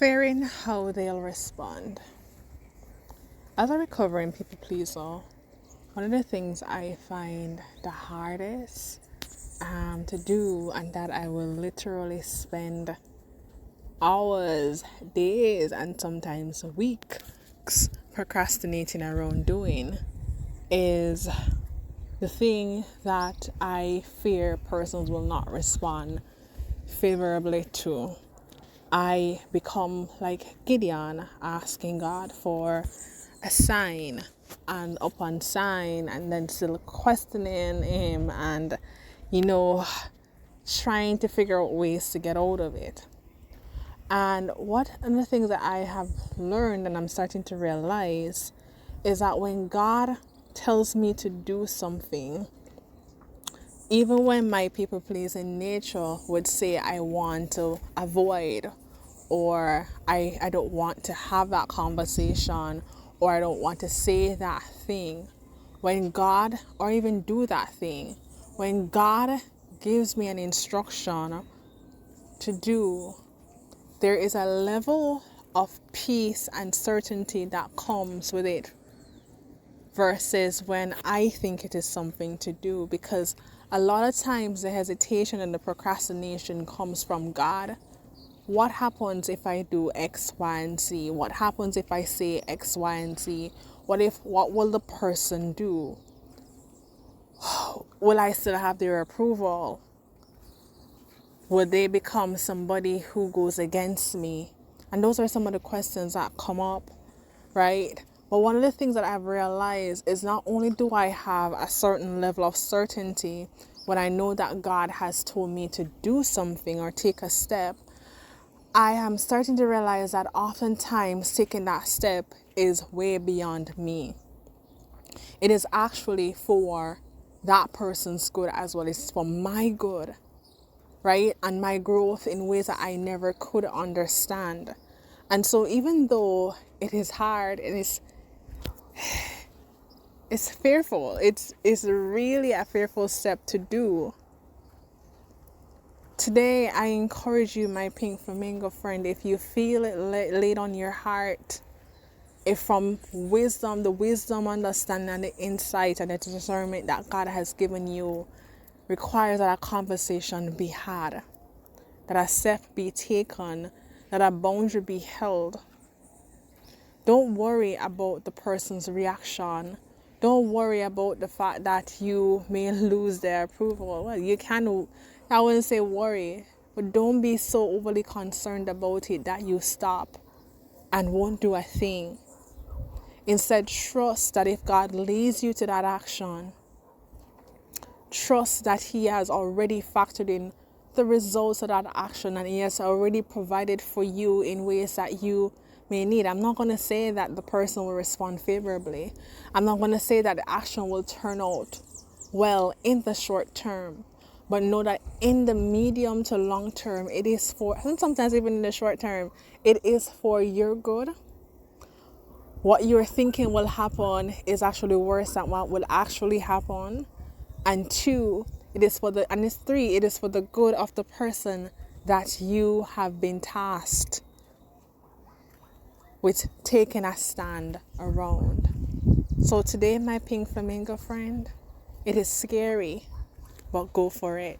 Fearing how they'll respond. As a recovering people pleaser, one of the things I find the hardest to do, and that I will literally spend hours, days, and sometimes weeks procrastinating around doing, is the thing that I fear persons will not respond favorably to. I become like Gideon, asking God for a sign, and upon sign, and then still questioning him, and trying to figure out ways to get out of it. And one of the things that I have learned and I'm starting to realize is that when God tells me to do something, even when my people pleasing nature would say I want to avoid, or I don't want to have that conversation, or I don't want to say that thing, when God, or even do that thing, when God gives me an instruction to do, there is a level of peace and certainty that comes with it, versus when I think it is something to do. Because a lot of times the hesitation and the procrastination comes from God. What happens if I do X, Y, and Z? What happens if I say X, Y, and Z? What will the person do? Will I still have their approval? Will they become somebody who goes against me? And those are some of the questions that come up, right? But one of the things that I've realized is not only do I have a certain level of certainty when I know that God has told me to do something or take a step, I am starting to realize that oftentimes taking that step is way beyond me. It is actually for that person's good as well. It's for my good, right? And my growth in ways that I never could understand. And so even though it is hard, it's fearful. It's really a fearful step to do. Today, I encourage you, my Pink Flamingo friend, if you feel it laid on your heart, if from wisdom, the wisdom, understanding, and the insight and the discernment that God has given you requires that a conversation be had, that a step be taken, that a boundary be held. Don't worry about the person's reaction. Don't worry about the fact that you may lose their approval. Well, I wouldn't say worry, but don't be so overly concerned about it that you stop and won't do a thing. Instead, trust that if God leads you to that action, trust that He has already factored in the results of that action, and He has already provided for you in ways that you may need. I'm not going to say that the person will respond favorably. I'm not going to say that the action will turn out well in the short term. But know that in the medium to long term, it is for, and sometimes even in the short term, it is for your good. What you're thinking will happen is actually worse than what will actually happen. And two, it is for the good of the person that you have been tasked with taking a stand around. So today, my Pink Flamingo friend, it is scary, but go for it.